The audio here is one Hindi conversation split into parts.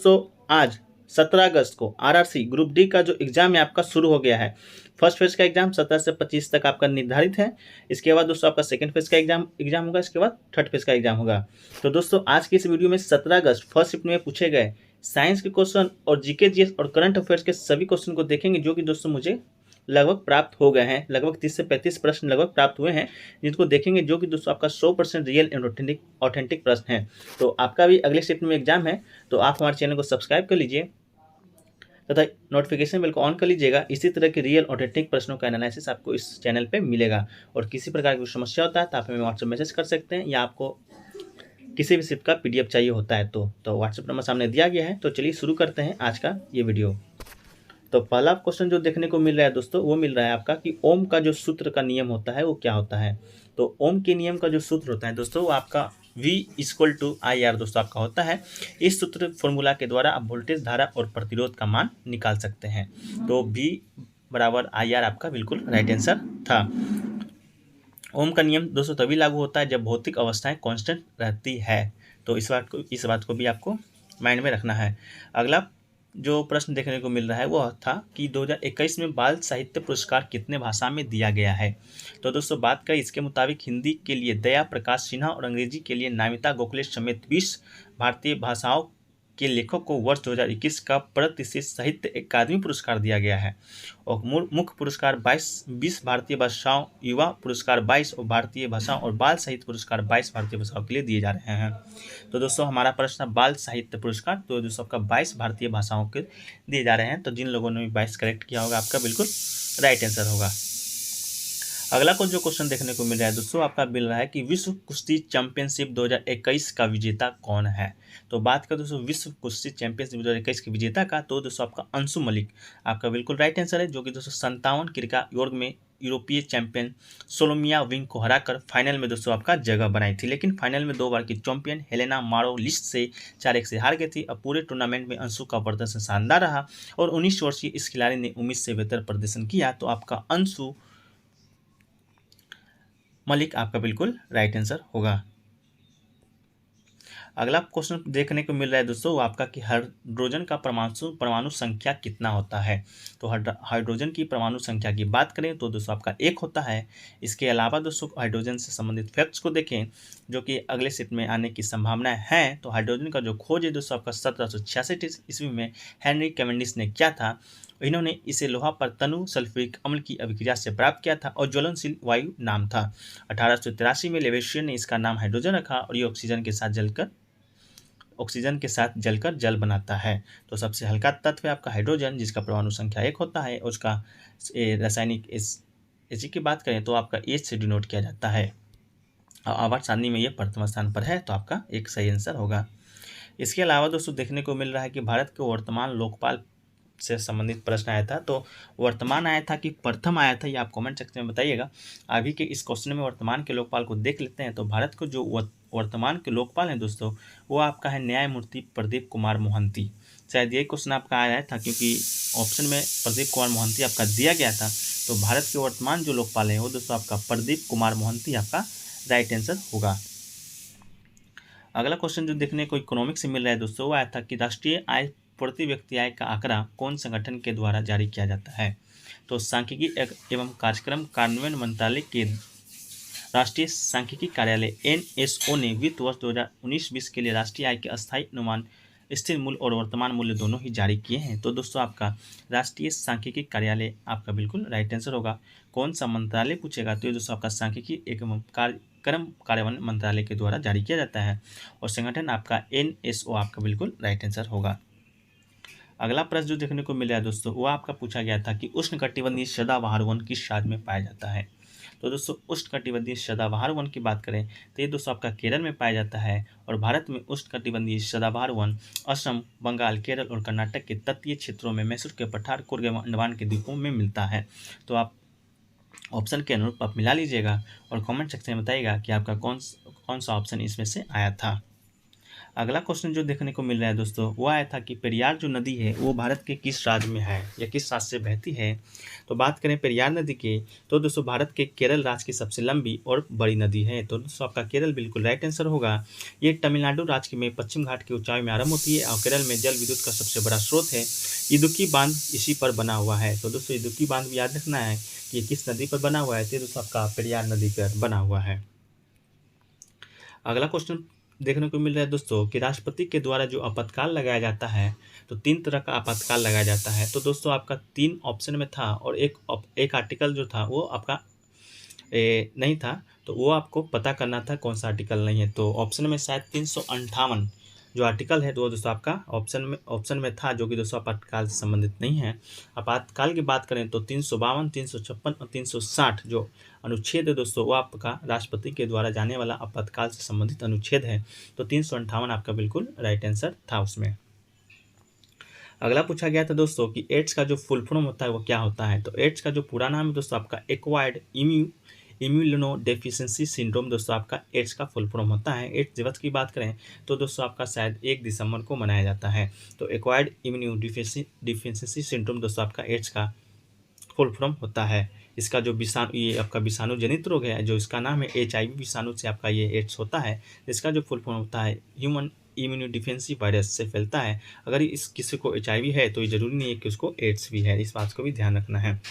दोस्तों आज 17 अगस्त को आरआरसी ग्रुप डी का जो एग्जाम है आपका शुरू हो गया है। फर्स्ट फेज का एग्जाम 17 से 25 तक आपका निर्धारित है। इसके बाद दोस्तों आपका सेकंड फेज का एग्जाम होगा। इसके बाद थर्ड फेज का एग्जाम होगा। तो दोस्तों आज की इस वीडियो में 17 अगस्त फर्स्ट शिफ्ट में पूछे गए साइंस के क्वेश्चन और जीके जीएस और करंट अफेयर्स के सभी क्वेश्चन को देखेंगे, जो कि दोस्तों मुझे लगभग प्राप्त हो गए हैं। लगभग 30 से 35 प्रश्न लगभग प्राप्त हुए हैं, जिनको देखेंगे, जो कि दोस्तों आपका 100% रियल एंड ऑथेंटिक प्रश्न है। तो आपका भी अगले शिफ्ट में एग्जाम है, तो आप हमारे चैनल को सब्सक्राइब कर लीजिए तथा नोटिफिकेशन बेल को ऑन कर लीजिएगा। इसी तरह के रियल ऑथेंटिक प्रश्नों का एनालिसिस आपको इस चैनल पे मिलेगा। और किसी प्रकार की समस्या होता है तो आप हमें व्हाट्सएप मैसेज कर सकते हैं, या आपको किसी भी शिफ्ट का पीडीएफ चाहिए होता है तो व्हाट्सएप नंबर सामने दिया गया है। तो चलिए शुरू करते हैं आज का ये वीडियो। तो पहला क्वेश्चन जो देखने को मिल रहा है दोस्तों, वो मिल रहा है आपका कि ओम का जो सूत्र का नियम होता है वो क्या होता है। तो ओम के नियम का जो सूत्र होता है दोस्तों, वो आपका V = IR दोस्तों आपका होता है। इस सूत्र फॉर्मूला के द्वारा आप वोल्टेज, धारा और प्रतिरोध का मान निकाल सकते हैं। तो V = IR आपका बिल्कुल राइट आंसर था। ओम का नियम दोस्तों तभी लागू होता है जब भौतिक अवस्थाएं कांस्टेंट रहती है। तो इस बात को भी आपको माइंड में रखना है। अगला जो प्रश्न देखने को मिल रहा है वो था कि 2021 में बाल साहित्य पुरस्कार कितने भाषा में दिया गया है। तो दोस्तों बात करें इसके मुताबिक हिंदी के लिए दया प्रकाश सिन्हा और अंग्रेजी के लिए नामिता गोखले समेत 20 भारतीय भाषाओं के लेखक को वर्ष 2021 का प्रतिष्ठित साहित्य अकादमी पुरस्कार दिया गया है। और मुख्य पुरस्कार 20 भारतीय भाषाओं, युवा पुरस्कार 22 और भारतीय भाषाओं और बाल साहित्य पुरस्कार 22 भारतीय भाषाओं के लिए दिए जा रहे हैं। तो दोस्तों हमारा प्रश्न बाल साहित्य पुरस्कार तो दोस्तों आपका 22 भारतीय भाषाओं के दिए जा रहे हैं। तो जिन लोगों ने भी 22 करेक्ट किया होगा आपका बिल्कुल राइट आंसर होगा। अगला जो क्वेश्चन देखने को मिल रहा है दोस्तों, आपका मिल रहा है कि विश्व कुश्ती चैंपियनशिप 2021 का विजेता कौन है। तो बात करें दोस्तों विश्व कुश्ती चैंपियनशिप 2021 के विजेता का, तो दोस्तों आपका अंशु मलिक आपका बिल्कुल राइट आंसर है, जो कि दोस्तों 57 किग्रा योग में यूरोपीय चैंपियन सोलोमिया विंग को हराकर फाइनल में दोस्तों आपका जगह बनाई थी। लेकिन फाइनल में 2 बार की चैंपियन हेलेना मारोलिस्ट से 4-1 से हार गई थी। अब पूरे टूर्नामेंट में अंशु का प्रदर्शन शानदार रहा और 19 वर्षीय इस खिलाड़ी ने उम्मीद से बेहतर प्रदर्शन किया। तो आपका अंशु मलिक आपका बिल्कुल राइट आंसर होगा। अगला क्वेश्चन देखने को मिल रहा है दोस्तों, आपका कि हाइड्रोजन का परमाणु संख्या कितना होता है। तो हाइड्रोजन की परमाणु संख्या की बात करें तो दोस्तों आपका 1 होता है। इसके अलावा दोस्तों हाइड्रोजन से संबंधित फैक्ट्स को देखें, जो कि अगले शिफ्ट में आने की संभावनाएं हैं। तो हाइड्रोजन का जो खोज है दोस्तों आपका 1766 ईस्वी में हेनरी कैवेंडिश ने किया था। इन्होंने इसे लोहा पर तनु सल्फ्यूरिक अम्ल की अभिक्रिया से प्राप्त किया था और ज्वलनशील वायु नाम था। 1883 में लेवेशियर ने इसका नाम हाइड्रोजन रखा और ये ऑक्सीजन के साथ जलकर जल बनाता है। तो सबसे हल्का तत्व है आपका हाइड्रोजन, जिसका परमाणु संख्या 1 होता है। उसका रासायनिक एच की बात करें तो आपका H से डिनोट किया जाता है। आवर्त सारणी में ये प्रथम स्थान पर है, तो आपका एक सही आंसर होगा। इसके अलावा दोस्तों देखने को मिल रहा है कि भारत के वर्तमान लोकपाल से संबंधित प्रश्न आया था। तो वर्तमान आया था कि प्रथम आया था, ये आप कमेंट सेक्शन में बताइएगा। अभी के इस क्वेश्चन में वर्तमान के लोकपाल को देख लेते हैं। तो भारत को जो वर्तमान के लोकपाल हैं दोस्तों, वो आपका है न्यायमूर्ति प्रदीप कुमार मोहंती। शायद ये क्वेश्चन आपका आया था क्योंकि ऑप्शन में प्रदीप कुमार मोहंती आपका दिया गया था। तो भारत के वर्तमान जो लोकपाल हैं वो दोस्तों आपका प्रदीप कुमार मोहंती आपका राइट आंसर होगा। अगला क्वेश्चन जो देखने को इकोनॉमिक्स से मिल रहा है दोस्तों, वो आया था कि राष्ट्रीय आय प्रति व्यक्ति आय का आंकड़ा कौन संगठन के द्वारा जारी किया जाता है। तो सांख्यिकी एवं कार्यक्रम कार्यान्वयन मंत्रालय के राष्ट्रीय सांख्यिकी कार्यालय NSO ने वित्त वर्ष 2019-20 के लिए राष्ट्रीय आय के अस्थायी अनुमान, स्थिर मूल्य और वर्तमान मूल्य दोनों ही जारी किए हैं। तो दोस्तों आपका राष्ट्रीय सांख्यिकी कार्यालय आपका बिल्कुल राइट आंसर होगा। कौन सा मंत्रालय पूछेगा तो ये दोस्तों आपका सांख्यिकी एवं कार्यक्रम कार्यान्वयन मंत्रालय के द्वारा जारी किया जाता है और संगठन आपका NSO आपका बिल्कुल राइट आंसर होगा। अगला प्रश्न जो देखने को मिला है दोस्तों, वो आपका पूछा गया था कि उष्णकटिबंधीय सदाबहार वन किस राज्य में पाया जाता है। तो दोस्तों उष्णकटिबंधीय सदाबहार वन की बात करें तो ये दोस्तों आपका केरल में पाया जाता है। और भारत में उष्णकटिबंधीय सदाबहार वन असम, बंगाल, केरल और कर्नाटक के तटीय क्षेत्रों में, मैसूर के पठार, कुर्ग एवं अंडमान के द्वीपों में मिलता है। तो आप ऑप्शन के अनुरूप आप मिला लीजिएगा और कमेंट सेक्शन में बताइएगा कि आपका कौन सा ऑप्शन इसमें से आया था। अगला क्वेश्चन जो देखने को मिल रहा है दोस्तों वो आया था कि पेरियार जो नदी है वो भारत के किस राज्य में है या किस राज्य से बहती है। तो बात करें पेरियार नदी की तो दोस्तों भारत के केरल राज्य की सबसे लंबी और बड़ी नदी है। तो दोस्तों आपका केरल बिल्कुल राइट आंसर होगा। ये तमिलनाडु राज्य में पश्चिम घाट की ऊंचाई में आरंभ होती है और केरल में जल विद्युत का सबसे बड़ा स्रोत है। इदुक्की बांध इसी पर बना हुआ है। तो दोस्तों इदुक्की बांध भी याद रखना है कि ये किस नदी पर बना हुआ है। तो दोस्तों आपका पेरियार नदी पर बना हुआ है। अगला क्वेश्चन देखने को मिल रहा है दोस्तों कि राष्ट्रपति के द्वारा जो आपातकाल लगाया जाता है तो 3 तरह का आपातकाल लगाया जाता है। तो दोस्तों आपका 3 ऑप्शन में था और एक आर्टिकल जो था वो आपका नहीं था। तो वो आपको पता करना था कौन सा आर्टिकल नहीं है। तो ऑप्शन में शायद 358 जो आर्टिकल है तो वो दोस्तों आपका ऑप्शन में था जो कि दोस्तों आपातकाल से संबंधित नहीं है। आपातकाल की बात करें तो 352, 356 और 360 जो अनुच्छेद है दोस्तों वो आपका राष्ट्रपति के द्वारा जाने वाला आपातकाल से संबंधित अनुच्छेद है। तो 358 आपका बिल्कुल राइट आंसर था उसमें। अगला पूछा गया था दोस्तों कि एड्स का जो फुल फॉर्म होता है वो क्या होता है। तो एड्स का जो पूरा नाम है दोस्तों आपका एक्वायर्ड इम्यूनो डेफिशिएंसी सिंड्रोम दोस्तों आपका एड्स का फुल फॉर्म होता है। एड्स दिवस की बात करें तो दोस्तों आपका शायद 1 दिसंबर को मनाया जाता है। तो एक्वायर्ड इम्यूनो डिफिशिएंसी सिंड्रोम दोस्तों आपका एड्स का फुल फॉर्म होता है। इसका जो ये आपका विषाणु जनित रोग है जो इसका नाम है HIV विषाणु से आपका ये एड्स होता है। इसका जो फुल फॉर्म होता है ह्यूमन इम्यूनोडिफेंसी वायरस से फैलता है। अगर इस किसी को HIV है तो ये जरूरी नहीं है कि उसको एड्स भी है, इस बात को भी ध्यान रखना है।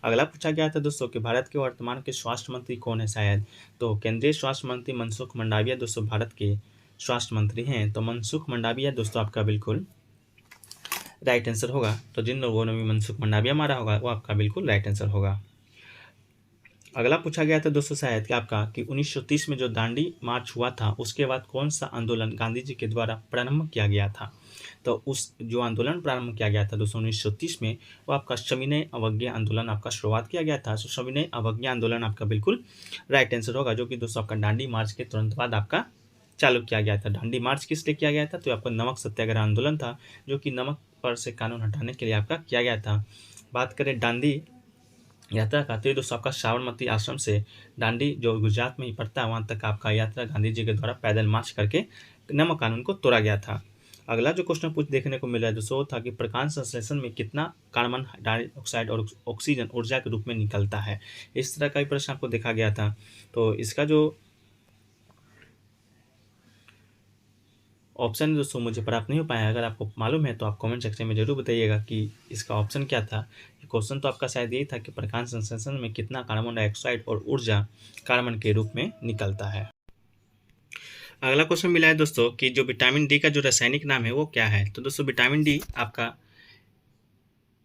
अगला पूछा गया था दोस्तों कि भारत के वर्तमान के स्वास्थ्य मंत्री कौन है शायद। तो केंद्रीय स्वास्थ्य मंत्री मनसुख मंडाविया दोस्तों भारत के स्वास्थ्य मंत्री हैं। तो मनसुख मंडाविया दोस्तों आपका बिल्कुल राइट आंसर होगा। तो जिन लोगों ने भी मनसुख मंडाविया मारा होगा वो आपका बिल्कुल राइट आंसर होगा। अगला पूछा गया था दोस्तों शायद कि आपका कि 1930 में जो दांडी मार्च हुआ था उसके बाद कौन सा आंदोलन गांधी जी के द्वारा प्रारंभ किया गया था। तो उस जो आंदोलन प्रारंभ किया गया था दोस्तों 1930 में वो आपका सविनय अवज्ञा आंदोलन आपका शुरुआत किया गया था। तो सविनय अवज्ञा आंदोलन आपका बिल्कुल राइट आंसर होगा जो कि दोस्तों आपका दांडी मार्च के तुरंत बाद आपका चालू किया गया था। दांडी मार्च किस लिए किया गया था तो आपका नमक सत्याग्रह आंदोलन था जो कि नमक पर से कानून हटाने के लिए आपका किया गया था। बात करें दांडी यात्रा का तो दोस्तों आपका साबरमती आश्रम से दांडी जो गुजरात में ही पड़ता है वहाँ तक आपका यात्रा गांधी जी के द्वारा पैदल मार्च करके नमक कानून को तोड़ा गया था। अगला जो क्वेश्चन पूछ देखने को मिल रहा है दोस्तों था कि प्रकाश संश्लेषण में कितना कार्बन डाइऑक्साइड और ऑक्सीजन ऊर्जा के रूप में निकलता है। इस तरह का भी प्रश्न आपको देखा गया था। तो इसका जो ऑप्शन दोस्तों मुझे प्राप्त नहीं हो पाया, अगर आपको मालूम है तो आप कमेंट सेक्शन में जरूर बताइएगा कि इसका ऑप्शन क्या था। क्वेश्चन तो आपका शायद यही था कि प्रकाश संश्लेषण में कितना कार्बन डाइऑक्साइड और ऊर्जा कार्बन के रूप में निकलता है। अगला क्वेश्चन मिला है दोस्तों कि जो विटामिन डी का जो रासायनिक नाम है वो क्या है। तो दोस्तों विटामिन डी आपका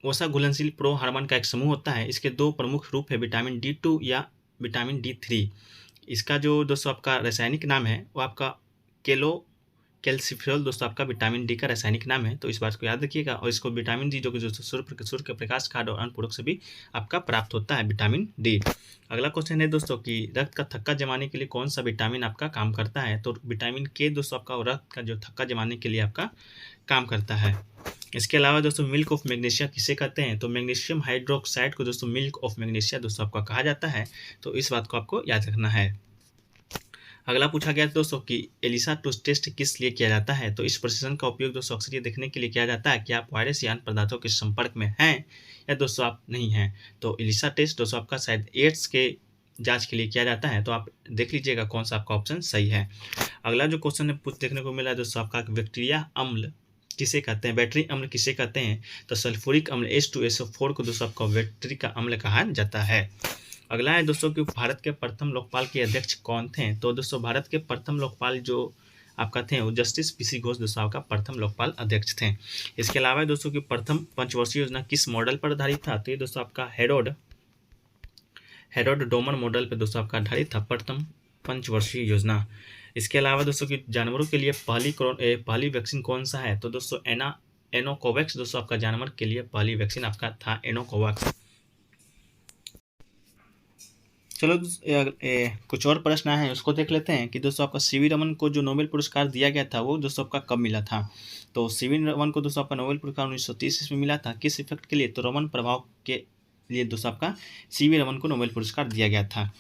वसा घुलनशील प्रो हार्मोन का एक समूह होता है। इसके 2 प्रमुख रूप है विटामिन D2 या विटामिन D3। इसका जो दोस्तों आपका रासायनिक नाम है वो आपका कैल्सिफेरॉल दोस्तों आपका विटामिन डी का रासायनिक नाम है। तो इस बात को याद रखिएगा। और इसको विटामिन डी जो कि सूर्य के प्रकाश खाद्य और अन्य पूरक से भी आपका प्राप्त होता है विटामिन डी। अगला क्वेश्चन है दोस्तों कि रक्त का थक्का जमाने के लिए कौन सा विटामिन आपका काम करता है। तो विटामिन के दोस्तों आपका रक्त का जो थक्का जमाने के लिए आपका काम करता है। इसके अलावा दोस्तों मिल्क ऑफ मैग्नीशिया किसे कहते हैं। तो मैग्नीशियम हाइड्रोक्साइड को दोस्तों मिल्क ऑफ मैग्नीशिया दोस्तों आपका कहा जाता है। तो इस बात को आपको याद रखना है। अगला पूछा गया दोस्तों कि एलिसा टेस्ट किस लिए किया जाता है। तो इस प्रशिक्षण का उपयोग दोस्तों अक्सर ये देखने के लिए किया जाता है कि आप वायरस या अन्य पदार्थों के संपर्क में हैं या दोस्तों आप नहीं हैं। तो एलिसा टेस्ट दोस्तों आपका शायद एड्स के जांच के लिए किया जाता है। तो आप देख लीजिएगा कौन सा आपका ऑप्शन सही है। अगला जो क्वेश्चन है देखने को मिला है दोस्तों आपका बैक्टीरिया अम्ल किसे कहते हैं, बैटरी अम्ल किसे कहते हैं। तो सल्फ्यूरिक अम्ल H2SO4 को दोस्तों आपका बैटरी का अम्ल कहा जाता है। अगला है दोस्तों कि भारत के प्रथम लोकपाल के अध्यक्ष कौन थे। तो दोस्तों भारत के प्रथम लोकपाल जो आपका थे वो जस्टिस PC घोष दोस्तों आपका प्रथम लोकपाल अध्यक्ष थे। इसके अलावा दोस्तों की प्रथम पंचवर्षीय योजना किस मॉडल पर आधारित था। तो ये दोस्तों आपका हेरोड डोमन मॉडल पर दोस्तों आपका आधारित था प्रथम पंचवर्षीय योजना। इसके अलावा दोस्तों की जानवरों के लिए पहली वैक्सीन कौन सा है। तो दोस्तों एनोकोवैक्स दोस्तों आपका जानवर के लिए पहली वैक्सीन आपका था एनोकोवैक्स। चलो कुछ और प्रश्न आए हैं उसको देख लेते हैं कि दोस्तों आपका CV रमन को जो नोबेल पुरस्कार दिया गया था वो दोस्तों आपका कब मिला था। तो CV रमन को दोस्तों आपका नोबेल पुरस्कार 1930 में मिला था। किस इफेक्ट के लिए। तो रमन प्रभाव के लिए दोस्तों आपका CV रमन को नोबेल पुरस्कार दिया गया था।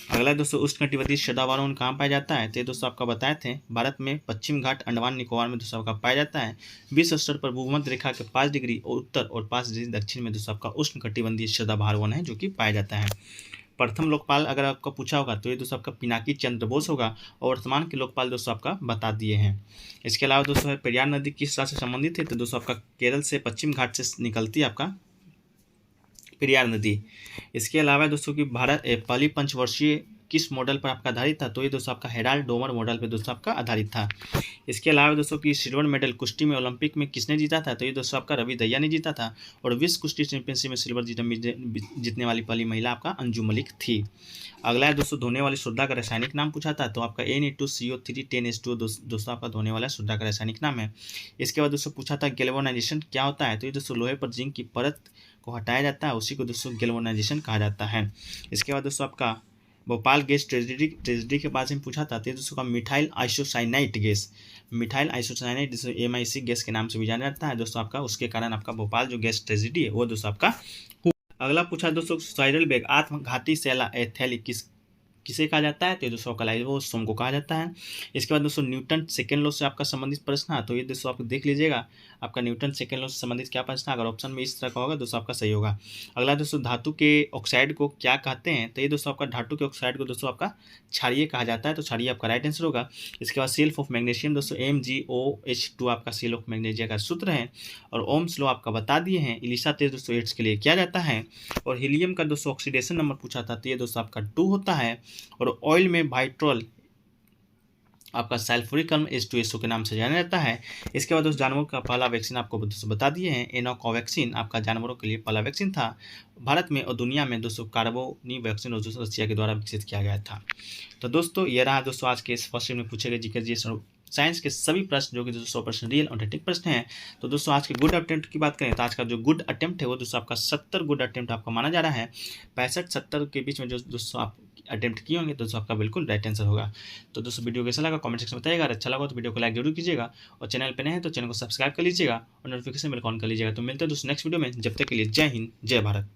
अगला दोस्तों उष्णकटिबंधीय सदाबहार कहाँ पाया जाता है, तो ये दोस्तों आपका बताए थे भारत में पश्चिम घाट अंडमान निकोबार में दोस्तों आपका पाया जाता है। विश्व स्तर पर भूमध्य रेखा के 5 डिग्री और उत्तर और 5 डिग्री दक्षिण में दोस्तों आपका उष्णकटिबंधीय सदाबहार वन है जो कि पाया जाता है। प्रथम लोकपाल अगर आपका पूछा होगा तो ये दोस्तों आपका पिनाकी चंद्र बोस होगा, और वर्तमान के लोकपाल दोस्तों आपका बता दिए हैं। इसके अलावा दोस्तों पेरियार नदी किस राज्य से संबंधित है, तो दोस्तों आपका केरल से पश्चिम घाट से निकलती है आपका पेरियार नदी। इसके अलावा दोस्तों की भारत पहली पंचवर्षीय किस मॉडल पर आपका आधारित था, तो ये दोस्तों आपका हेराल्ड डोमर मॉडल पर दोस्तों आपका आधारित था। इसके अलावा दोस्तों की सिल्वर मेडल कुश्ती में ओलंपिक में किसने जीता था, तो ये दोस्तों आपका रवि दहिया ने जीता था। और विश्व कुश्ती चैंपियनशिप में सिल्वर जीतने वाली पहली महिला आपका अंजू मलिक थी। अगला है दोस्तों धोने वाली सोडा का रासायनिक नाम पूछा था, तो आपका Na2CO3 10H2 दोस्तों आपका धोने वाला सोडा का रासायनिक नाम है। इसके बाद दोस्तों पूछा था गैल्वेनाइजेशन क्या होता है, तो ये दोस्तों लोहे पर जिंक की परत को हटाया जाता है, उसी को दोस्तों गैल्वेनाइजेशन कहा जाता है। इसके बाद दोस्तों आपका भोपाल गैस ट्रेजेडी के बारे में पूछा था, तो दोस्तों का methyl isocyanate gas, methyl isocyanate जिसे MIC गैस के नाम से भी जाना जाता है दोस्तों आपका, उसके कारण आपका भोपाल जो गैस ट्रेजेडी है वो दोस्तों आपका। अगला पूछा दोस्तों सुसाइडल बैग आत्मघाती सेला एथेली किसे कहा जाता है, तो दोस्तों आपका लाइसोसोम को कहा जाता है। इसके बाद दोस्तों न्यूटन सेकेंड लॉ से आपका संबंधित प्रश्न है, तो ये दोस्तों आप देख लीजिएगा आपका न्यूटन सेकेंड लॉ से संबंधित क्या प्रश्न है, अगर ऑप्शन में इस तरह का होगा दोस्तों आपका सही होगा। अगला दोस्तों धातु के ऑक्साइड को क्या कहते हैं, तो ये दोस्तों आपका धातु के ऑक्साइड को दोस्तों आपका क्षारीय कहा जाता है, तो क्षारीय आपका राइट आंसर होगा। इसके बाद सेल्फ ऑफ मैग्नीशियम दोस्तों MgOH2 आपका सेल ऑफ मैग्नीशियम का सूत्र है। और ओम्स लॉ आपका बता दिए हैं। इलिशा टेस्ट दोस्तों एड्स के लिए किया जाता है। और हीलियम का दोस्तों ऑक्सीडेशन नंबर पूछा था, तो ये दोस्तों आपका 2 होता है। और ऑयल में वाइट्रोल आपका सल्फ्यूरिक अम्ल H2SO के नाम से जाना जाता है। इसके बाद दोस्तों जानवरों का पहला वैक्सीन आपको दोस्तों बता दिए हैं। एनोकोवैक्सीन आपका जानवरों के लिए पहला वैक्सीन था भारत में, और दुनिया में दोस्तों कार्बोनी वैक्सीन रशिया के द्वारा विकसित किया गया था। तो दोस्तों ये रहा दोस्तों आज के इस फर्स्ट में पूछे गए जीके साइंस के सभी प्रश्न जो कि दोस्तों 100% रियल ऑथेंटिक प्रश्न हैं। तो दोस्तों आज के गुड अटेम्प्ट की बात करें तो आज का जो गुड अटेम्प्ट है वो दोस्तों आपका 70 गुड अटेम्प्ट आपका माना जा रहा है। 65-70 के बीच में जो दोस्तों आप अटेम्प्ट किए होंगे दोस्तों आपका बिल्कुल राइट आंसर होगा। तो दोस्तों वीडियो कैसा लगा कमेंट सेक्शन में बताइएगा। अच्छा लगा तो वीडियो को लाइक जरूर कीजिएगा, और चैनल पर नए हैं तो चैनल को सब्सक्राइब कर लीजिएगा और नोटिफिकेशन बेल ऑन कर लीजिएगा। तो मिलते हैं दोस्तों नेक्स्ट वीडियो में, जब तक के लिए जय हिंद जय भारत।